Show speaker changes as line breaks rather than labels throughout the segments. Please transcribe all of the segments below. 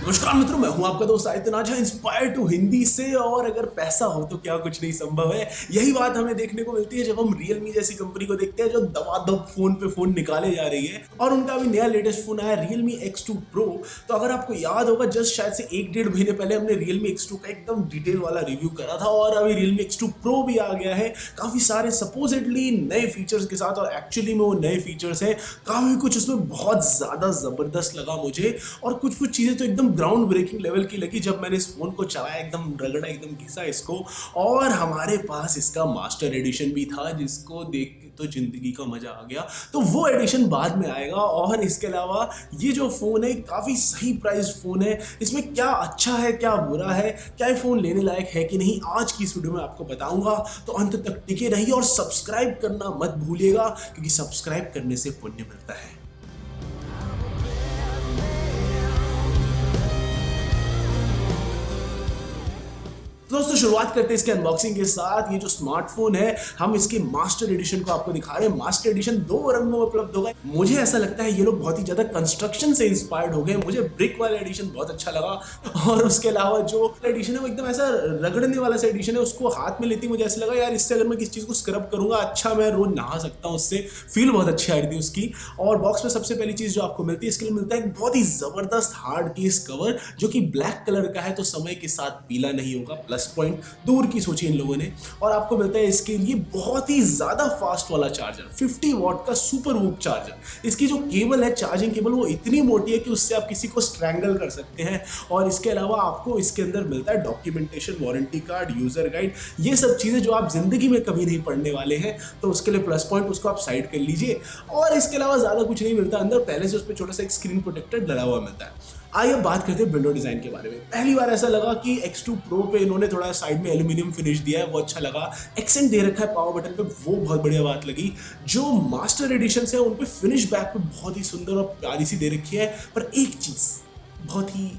नमस्कार मित्रों, मैं हूं आपका दोस्त आज इंस्पायर टू हिंदी से। और अगर पैसा हो तो क्या कुछ नहीं संभव है, यही बात हमें देखने को मिलती है जब हम रियलमी जैसी कंपनी को देखते हैं जो दबादब फोन पे फोन निकाले जा रही है। और उनका अभी नया लेटेस्ट फोन आया रियलमी X2 Pro। तो अगर आपको याद होगा, जस्ट शायद से 1-1.5 महीने पहले हमने रियलमी X2 का एकदम डिटेल वाला रिव्यू करा था और अभी रियलमी X2 Pro भी आ गया है काफी सारे सपोजिटली नए फीचर्स के साथ। और एक्चुअली में वो नए फीचर्स हैं, काफी कुछ उसमें बहुत ज्यादा जबरदस्त लगा मुझे। और कुछ चीजें तो एकदम ग्राउंड ब्रेकिंग लेवल की लगी जब मैंने इस फोन को चलाया, एकदम रगड़ा, एकदम घिसा इसको। और हमारे पास इसका मास्टर एडिशन भी था जिसको देख के तो जिंदगी का मजा आ गया। तो वो एडिशन बाद में आएगा। और इसके अलावा ये जो फोन है काफी सही प्राइस फोन है। इसमें क्या अच्छा है, क्या बुरा है, क्या ये फोन लेने लायक है कि नहीं, आज की इस वीडियो में आपको बताऊंगा। तो अंत तक टिके रहिए और सब्सक्राइब करना मत भूलिएगा, क्योंकि सब्सक्राइब करने से पुण्य मिलता है। दोस्तों शुरुआत करते हैं इसके अनबॉक्सिंग के साथ। ये जो स्मार्टफोन है, हम इसके मास्टर एडिशन को आपको दिखा रहे हैं। मास्टर एडिशन 2 रंगों में उपलब्ध होगा। मुझे ऐसा लगता है ये लोग बहुत ही ज्यादा कंस्ट्रक्शन से इंस्पायर्ड हो गए। मुझे ब्रिक वाला एडिशन बहुत अच्छा लगा। और उसके अलावा जो एडिशन है वो एकदम ऐसा रगड़ने वाला सा एडिशन है। उसको हाथ में लेती मुझे ऐसा लगा यार, इससे अगर मैं किसी चीज को स्क्रब करूंगा, अच्छा मैं रोज नहा सकता हूँ उससे। फील बहुत अच्छी आ रही थी उसकी। और बॉक्स में सबसे पहली चीज जो आपको मिलती है, इसके लिए मिलता है एक बहुत ही जबरदस्त हार्ड केस कवर जो कि ब्लैक कलर का है, तो समय के साथ पीला नहीं होगा। प्लस पॉइंट दूर की सोची इन लोगों ने। और आपको मिलता है इसके लिए बहुत ही ज्यादा फास्ट वाला चार्जर, 50 वॉट का सुपर वूप चार्जर। इसकी जो केबल है, चार्जिंग केबल, वो इतनी मोटी है कि उससे आप किसी को स्ट्रैंगल कर सकते हैं। और इसके अलावा आपको इसके अंदर मिलता है documentation, warranty card, user guide, ये सब चीजें जो आप जिंदगी में कभी नहीं पढ़ने वाले हैं। तो उसके लिए प्लस पॉइंट, उसको आप साइड कर लीजिए। और इसके अलावा ज्यादा कुछ नहीं मिलता अंदर, पहले से उस पर छोटा सा एक स्क्रीन प्रोटेक्टर डला हुआ मिलता है। आइए बात करते हैं विंडो डिजाइन के बारे में। पहली बार ऐसा लगा कि X2 Pro पे इन्होंने थोड़ा साइड में एल्यूमिनियम फिनिश दिया है, वो अच्छा लगा। एक्सेंट दे रखा है पावर बटन पे, वो बहुत बढ़िया बात लगी। जो मास्टर एडिशन है उन पे फिनिश बैक पे बहुत ही सुंदर और प्यारी सी दे रखी है। पर एक चीज बहुत ही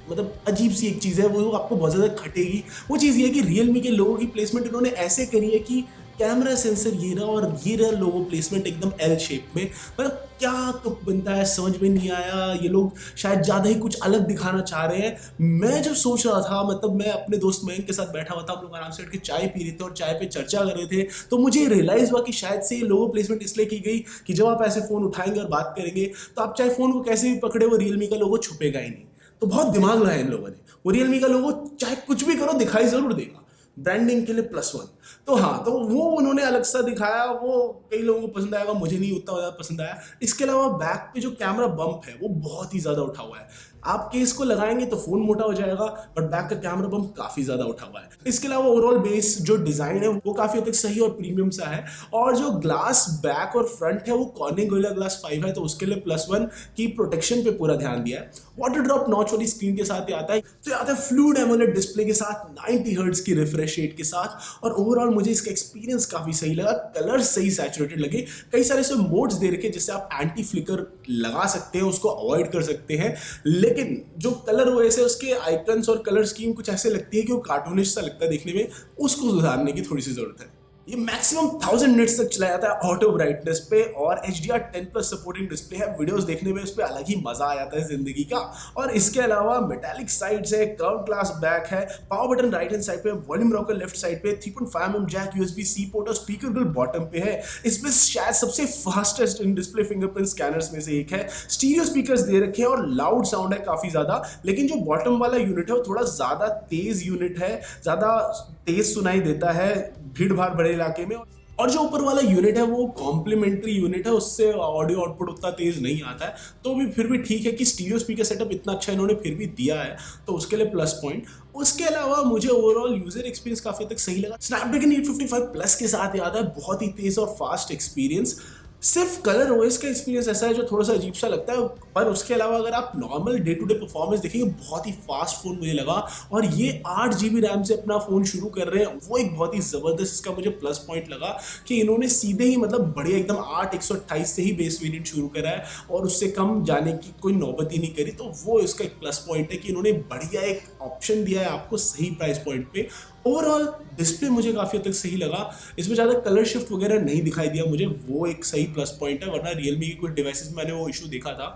अजीब सी एक चीज है, वो आपको बहुत ज्यादा खटेगी। वो चीज ये है कि रियलमी के लोगों की प्लेसमेंट इन्होंने ऐसे करी है कि कैमरा सेंसर ये रहा और ये रहा लोगो प्लेसमेंट एकदम एल शेप में। मतलब क्या तुक बनता है, समझ में नहीं आया। ये लोग शायद ज्यादा ही कुछ अलग दिखाना चाह रहे हैं। मैं जब सोच रहा था, मैं अपने दोस्त मयंक के साथ बैठा हुआ था, हम लोग आराम से बैठ के चाय पी रहे थे और चाय पे चर्चा कर रहे थे। तो मुझे रियलाइज हुआ कि शायद से ये लोगो प्लेसमेंट इसलिए की गई कि जब आप ऐसे फोन उठाएंगे और बात करेंगे तो आप चाहे फोन को कैसे भी पकड़े, वो रियलमी का लोगो छुपेगा ही नहीं। तो बहुत दिमाग लगाया इन लोगों ने। वो रियलमी का लोगो चाहे कुछ भी करो दिखाई जरूर देगा, ब्रांडिंग के लिए +1। तो हाँ, तो वो उन्होंने अलग सा दिखाया, वो कई लोगों को पसंद आएगा, मुझे नहीं उतना ज़्यादा पसंद आया। इसके अलावा बैक पे जो कैमरा बम्प है वो बहुत ही ज़्यादा उठा हुआ है। आप केस को लगाएंगे तो फोन मोटा हो जाएगा, बट बैक का कैमरा बम्प काफी ज्यादा उठा हुआ है। इसके अलावा ओवरऑल बेस जो डिजाइन है वो काफी हद तक सही और प्रीमियम सा है। और जो ग्लास बैक और फ्रंट है वो कॉर्निंग गोरिल्ला ग्लास 5 है, तो उसके लिए +1 की प्रोटेक्शन पे पूरा ध्यान दिया है। वाटर ड्रॉप नॉच वाली स्क्रीन के साथ आता है, तो आता है फ्लूइड एमोलेड डिस्प्ले के साथ, 90 हर्ट्ज की रिफ्रेश रेट के साथ। और ओवरऑल मुझे इसका एक्सपीरियंस काफी सही लगा। कलर सही सैचुरेटेड लगे। कई सारे इसमें मोड्स दे रखे जिससे आप एंटी फ्लिकर लगा सकते हैं, उसको अवॉइड कर सकते हैं। लेकिन जो कलर ओएस है उसके आइकन्स और कलर स्कीम कुछ ऐसे लगती है कि वो कार्टूनिश सा लगता है देखने में, उसको सुधारने की थोड़ी सी जरूरत है। ये मैक्सिमम 1000 निट्स तक चला जाता है ऑटो ब्राइटनेस पे और HDR10+ सपोर्टिंग डिस्प्ले है। वीडियोस देखने में उस पर अलग ही मजा आ जाता है जिंदगी का। और इसके अलावा मेटालिक साइड्स है, कर्व ग्लास बैक है, power button right hand side पे, वॉल्यूम रॉकर लेफ्ट साइड पे, 3.5mm जैक, USB-C पोर्ट और स्पीकर बिल बॉटम पे है। इसमें शायद सबसे fastest in display fingerprint scanners में से एक है। स्टीरियो स्पीकर्स दे रखे हैं और लाउड साउंड है काफी ज्यादा। लेकिन जो बॉटम वाला यूनिट है वो थोड़ा ज्यादा तेज यूनिट है, ज्यादा तेज सुनाई देता है भीड़ भाड़ बड़े इलाके में। और जो ऊपर वाला यूनिट है वो कॉम्प्लीमेंट्री यूनिट है, उससे ऑडियो आउटपुट उतना तेज नहीं आता है। तो भी फिर भी ठीक है कि स्टीरियो स्पीकर सेटअप इतना अच्छा इन्होंने फिर भी दिया है, तो उसके लिए प्लस पॉइंट। उसके अलावा मुझे ओवरऑल यूजर एक्सपीरियंस काफी तक सही लगा। स्नैपड्रैगन 855+ के साथ आता है, बहुत ही तेज और फास्ट एक्सपीरियंस। सिर्फ कलर ओएस का एक्सपीरियंस ऐसा है जो थोड़ा सा अजीब सा लगता है, पर उसके अलावा अगर आप normal day to day performance देखेंगे बहुत ही फास्ट फोन मुझे लगा। और ये 8GB रैम से अपना फोन शुरू कर रहे हैं, वो एक बहुत ही जबरदस्त इसका मुझे प्लस पॉइंट लगा कि इन्होंने सीधे ही बढ़िया एकदम 8/128 से ही बेस वेरिएंट शुरू करा है और उससे कम जाने की कोई नौबत ही नहीं करी। तो वो इसका एक प्लस पॉइंट है कि इन्होंने बढ़िया एक ऑप्शन दिया है आपको सही प्राइस पॉइंट पे। ओवरऑल डिस्प्ले मुझे काफ़ी हद तक सही लगा। इसमें ज़्यादा कलर शिफ्ट वगैरह नहीं दिखाई दिया मुझे, वो एक सही प्लस पॉइंट है, वरना रियलमी की कुछ डिवाइसेस में मैंने वो इशू देखा था।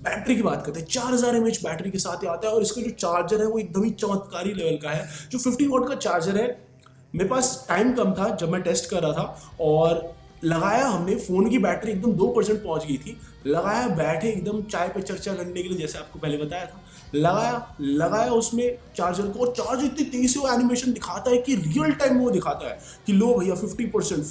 बैटरी की बात करते हैं, 4000 mAh बैटरी के साथ ही आता है और इसका जो चार्जर है वो एकदम ही चमत्कारी लेवल का है। जो 50 वॉट का चार्जर है, मेरे पास टाइम कम था जब मैं टेस्ट कर रहा था और लगाया हमने, फ़ोन की बैटरी एकदम 2% पहुंच गई थी। लगाया, बैठे एकदम चाय पे चर्चा करने के लिए, जैसे आपको पहले बताया था। लगाया उसमें चार्जर को, और चार्ज इतनी तेजी से वो एनिमेशन दिखाता है कि रियल टाइम में वो दिखाता है कि लो भैया 50%,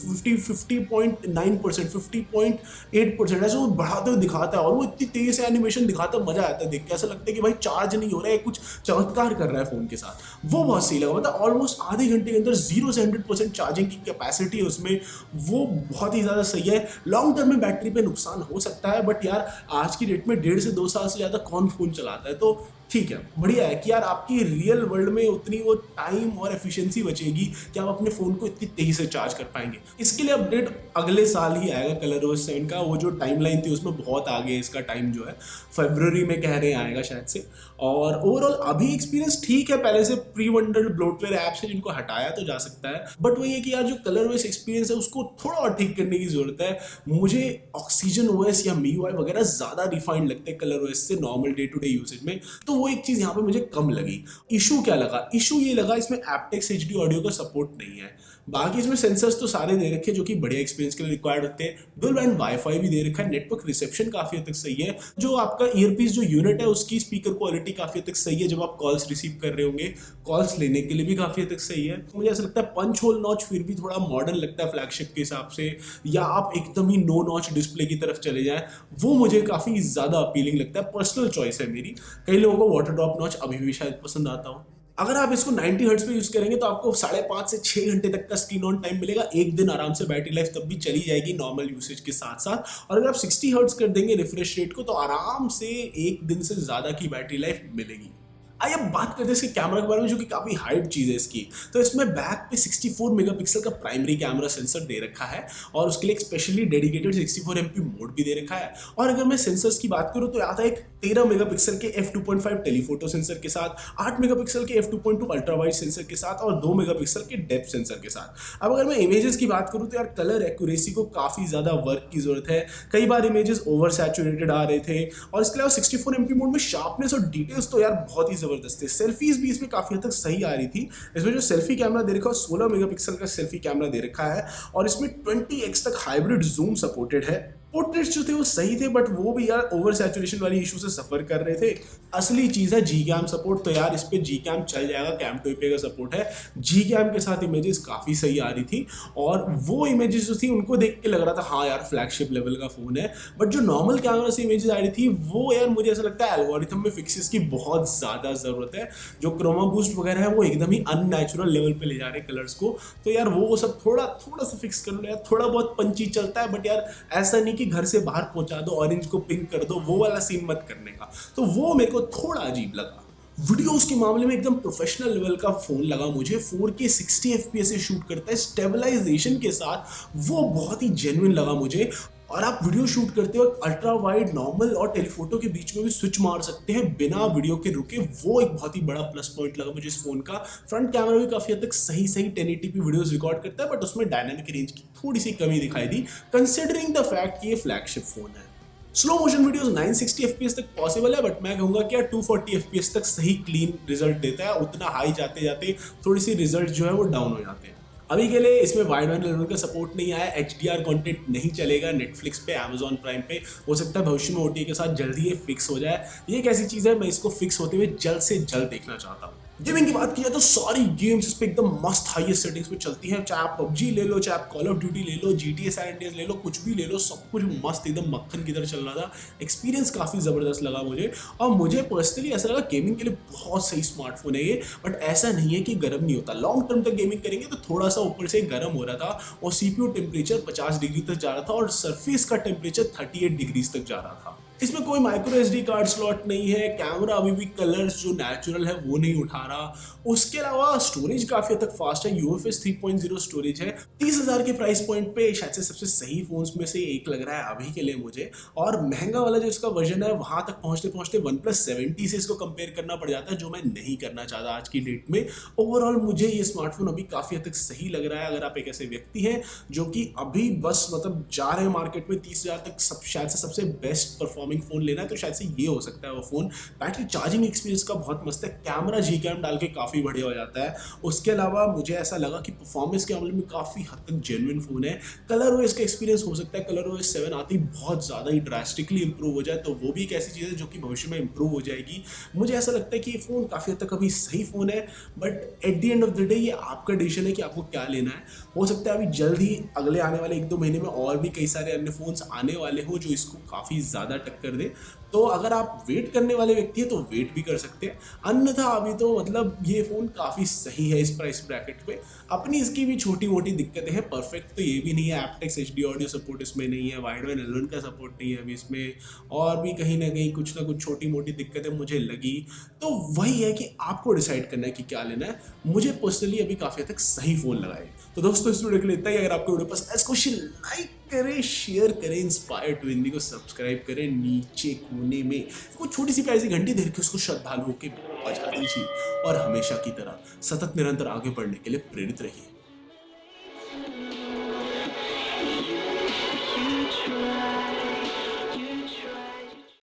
50.9%, 50.8%, ऐसे वो बढ़ाते हुए दिखाता है और वो इतनी तेजी से एनिमेशन दिखाता है, मजा आता है देख के। ऐसा लगता है कि भाई चार्ज नहीं हो रहा है, कुछ चमत्कार कर रहा है फोन के साथ। वो बहुत सही लगा, मतलब ऑलमोस्ट आधे घंटे के अंदर 0 से 100% चार्जिंग की कैपेसिटी है उसमें, वो बहुत ही ज़्यादा सही है। लॉन्ग टर्म में बैटरी पे नुकसान हो सकता है, बट यार आज की डेट में 1.5 से 2 साल से ज़्यादा कौन फ़ोन चलाता है, तो ठीक है, बढ़िया है कि यार आपकी रियल वर्ल्ड में उतनी वो टाइम और एफिशिएंसी बचेगी कि आप अपने फ़ोन को इतनी तेज़ी से चार्ज कर पाएंगे। इसके लिए अपडेट अगले साल ही आएगा ColorOS 7 का, वो जो टाइमलाइन थी उसमें बहुत आगे इसका टाइम जो है, फरवरी में कह रहे हैं आएगा शायद से। और ओवरऑल अभी एक्सपीरियंस ठीक है, पहले से प्री वंडर्ड ब्लोटवेयर ऐप्स है जिनको हटाया तो जा सकता है, बट वही है कि यार जो ColorOS एक्सपीरियंस है उसको थोड़ा और ठीक करने की जरूरत है। मुझे ऑक्सीजन OS या MIUI वगैरह ज़्यादा रिफाइंड लगते हैं ColorOS से normal day to day usage में, तो वो एक चीज़ यहाँ पे मुझे कम लगी। इशू क्या लगा? इशू ये लगा इसमें एप्टेक्स HD ऑडियो का सपोर्ट नहीं है। बाकी इसमें सेंसर्स तो सारे दे रखे हैं जो कि बढ़िया एक्सपीरियंस के लिए रिक्वायर्ड होते हैं। डुअल बैंड वाईफाई भी दे रखा है, नेटवर्क रिसेप्शन काफ़ी हद तक सही है। जो आपका ईयरपीस जो यूनिट है उसकी स्पीकर क्वालिटी काफ़ी हद तक सही है, जब आप कॉल्स रिसीव कर रहे होंगे, कॉल्स लेने के लिए भी काफ़ी हद तक सही है। मुझे ऐसा लगता है पंच होल नॉच फिर भी थोड़ा मॉडर्न लगता है फ्लैगशिप के हिसाब से, या आप एकदम ही नो नॉच डिस्प्ले की तरफ चले जाएं, वो मुझे काफ़ी ज़्यादा अपीलिंग लगता है। पर्सनल चॉइस है मेरी, कई लोगों को वाटर ड्रॉप नॉच अभी भी शायद पसंद आता हो। अगर आप इसको 90 हर्ट्ज पे यूज करेंगे तो आपको 5.5 से 6 घंटे तक का स्क्रीन ऑन टाइम मिलेगा, एक दिन आराम से बैटरी लाइफ तब भी चली जाएगी नॉर्मल यूसेज के साथ साथ। और अगर आप 60 हर्ट्ज कर देंगे रिफ्रेश रेट को तो आराम से एक दिन से ज्यादा की बैटरी लाइफ मिलेगी। आइए अब बात करते हैं इसके कैमरा के बारे में, जो कि काफ़ी हाइप चीज़ है इसकी। तो इसमें बैक पे 64 मेगापिक्सल का प्राइमरी कैमरा सेंसर दे रखा है और उसके लिए एक स्पेशली डेडिकेटेड 64 MP मोड भी दे रखा है। और अगर मैं सेंसर्स की बात करूँ तो आता है एक 13 मेगापिक्सल के f2.5 टेलीफोटो सेंसर के साथ, 8 मेगापिक्सल के f2.2 अल्ट्रा वाइड सेंसर के साथ और 2 मेगापिक्सल के डेप्थ सेंसर के साथ। अब अगर मैं इमेजेस की बात करूँ तो यार कलर एक्यूरेसी को काफ़ी ज़्यादा वर्क की जरूरत है। कई बार इमेजेस ओवर सैचुरेटेड आ रहे थे, और इसके अलावा 64 MP मोड में शार्पनेस और डिटेल्स तो यार बहुत ही जबरदस्त है। सेल्फीज भी इसमें काफी हद तक सही आ रही थी। इसमें जो सेल्फी कैमरा दे रखा है 16 मेगापिक्सल का सेल्फी कैमरा दे रखा है और इसमें 20x तक हाइब्रिड जूम सपोर्टेड है। पोर्ट्रेट्स जो थे वो सही थे, बट वो भी यार ओवर सैचुरेशन वाली इशू से सफर कर रहे थे। असली चीज है जी कैम सपोर्ट, तो यार इस पे जी कैम चल जाएगा, कैम टू पे का सपोर्ट है। जी कैम के साथ इमेजेस काफी सही आ रही थी और वो इमेजेस जो थी उनको देख के लग रहा था हाँ यार फ्लैगशिप लेवल का फोन है। बट जो नॉर्मल कैमरा से इमेजेस आ रही थी वो यार मुझे ऐसा लगता है एल्गोरिथम में फिक्सेस की बहुत ज्यादा जरूरत है। जो क्रोमा बूस्ट वगैरह है वो एकदम ही अननेचुरल लेवल पे ले जा रहे हैं कलर्स को, तो यार वो सब थोड़ा सा फिक्स कर लो यार। थोड़ा बहुत पंची चलता है, बट यार ऐसा नहीं कि घर से बाहर पहुंचा दो, ऑरेंज को पिंक कर दो, वो वाला सीन मत करने का। तो वो मेरे को थोड़ा अजीब लगा। वीडियोस के मामले में एकदम प्रोफेशनल लेवल का फोन लगा मुझे। 4K 60 FPS से शूट करता है स्टेबलाइजेशन के साथ, वो बहुत ही जेन्युइन लगा मुझे। और आप वीडियो शूट करते वक्त अल्ट्रा वाइड, नॉर्मल और टेलीफोटो के बीच में भी स्विच मार सकते हैं बिना वीडियो के रुके, वो एक बहुत ही बड़ा प्लस पॉइंट लगा मुझे इस फोन का। फ्रंट कैमरा भी काफी हद तक सही 1080p वीडियोस रिकॉर्ड करता है, बट उसमें डायनामिक रेंज की थोड़ी सी कमी दिखाई दी, कंसिडरिंग द फैक्ट कि ये फ्लैगशिप फोन है। स्लो मोशन वीडियोस 960 FPS तक पॉसिबल है, बट मैं कहूंगा कि यार 240 FPS तक सही क्लीन रिजल्ट देता है। उतना हाई जाते जाते थोड़ी सी रिजल्ट जो है वो डाउन हो जाते हैं। अभी के लिए इसमें वाइड एंगल लेवल का सपोर्ट नहीं आया, HDR कंटेंट नहीं चलेगा नेटफ्लिक्स पे, Amazon प्राइम पे। हो सकता है भविष्य में OTA के साथ जल्दी ये फिक्स हो जाए। ये एक ऐसी चीज़ है मैं इसको फिक्स होते हुए जल्द से जल्द देखना चाहता हूँ। गेमिंग की बात की जाए तो सारी गेम्स इस पे एकदम मस्त हाईएस्ट सेटिंग्स पे चलती हैं। चाहे आप PUBG ले लो, चाहे आप कॉल ऑफ ड्यूटी ले लो, GTA San Andreas ले लो, कुछ भी ले लो, सब कुछ मस्त एकदम मक्खन की तरह चल रहा था। एक्सपीरियंस काफ़ी ज़बरदस्त लगा मुझे, और मुझे पर्सनली ऐसा लगा गेमिंग के लिए बहुत सही स्मार्टफोन है ये। बट ऐसा नहीं है कि गर्म नहीं होता, लॉन्ग टर्म तक गेमिंग करेंगे तो थोड़ा सा ऊपर से गर्म हो रहा था, और CPU टेम्परेचर 50 डिग्री तक जा रहा था और सरफेस का टेम्परेचर 38 डिग्रीज तक जा रहा था। इसमें कोई माइक्रो एसडी कार्ड स्लॉट नहीं है, कैमरा अभी भी कलर्स जो नेचुरल है वो नहीं उठा रहा। उसके अलावा स्टोरेज काफी हद तक फास्ट है, यूएफएस 3.0 स्टोरेज है। 30,000 के प्राइस पॉइंट पे शायद से सबसे सही फोन्स में से एक लग रहा है अभी के लिए मुझे। और महंगा वाला जो इसका वर्जन है वहां तक पहुंचते पहुंचते OnePlus 70 से इसको कंपेयर करना पड़ जाता है, जो मैं नहीं करना चाहता आज की डेट में। ओवरऑल मुझे ये स्मार्टफोन अभी काफी हद तक सही लग रहा है। अगर आप एक ऐसे व्यक्ति हैं जो कि अभी बस मतलब जा रहे हैं मार्केट में 30,000 तक शायद से सबसे बेस्ट परफॉर्मिंग फोन लेना है, तो शायद से ये हो सकता है वो फोन। बैटरी चार्जिंग एक्सपीरियंस का बहुत मस्त है, कैमरा जी कैम डाल के काफी बढ़िया हो जाता है। उसके अलावा मुझे ऐसा लगा कि परफॉर्मेंस के मामले में काफी हद तक जेन्युइन फोन है। कलर ओएस का एक्सपीरियंस हो सकता है कलर ओएस 7 आती बहुत ज्यादा ही ड्रास्टिकली इंप्रूव हो जाए, तो वो भी एक ऐसी चीज है जो कि भविष्य में इंप्रूव हो जाएगी। मुझे ऐसा लगता है कि ये फोन काफी हद तक अभी सही फोन है, but at the end of the day ये आपका डिसीजन है कि आपको क्या लेना है। हो सकता है अभी जल्द ही अगले आने वाले 1-2 महीने में और भी कई सारे अन्य फोन्स आने वाले हो जो इसको काफी ज्यादा टक्कर दे। तो अगर आप वेट करने वाले व्यक्ति हैं तो वेट भी कर सकते हैं, अन्यथा अभी तो मतलब ये फ़ोन काफ़ी सही है इस प्राइस ब्रैकेट पे। अपनी इसकी भी छोटी मोटी दिक्कतें हैं, परफेक्ट तो ये भी नहीं है। एप्टेक्स एचडी ऑडियो सपोर्ट इसमें नहीं है, वाइड बैन L1 का सपोर्ट नहीं है अभी इसमें, और भी कहीं ना कहीं कुछ ना कुछ छोटी मोटी दिक्कतें मुझे लगी। तो वही है कि आपको डिसाइड करना है कि क्या लेना है। मुझे पर्सनली अभी काफ़ी हद तक सही फ़ोन लगा है। तो दोस्तों इस वीडियो के लिए इतना ही। अगर आपको वीडियो पसंद है इसको लाइक करें, शेयर करें, इंस्पायर टू हिंदी को सब्सक्राइब करें, नीचे कोने में कुछ छोटी सी प्यारी सी घंटी दे रखी उसको श्रद्धालुओं के बजा दीजिए, और हमेशा की तरह सतत निरंतर आगे बढ़ने के लिए प्रेरित रहिए।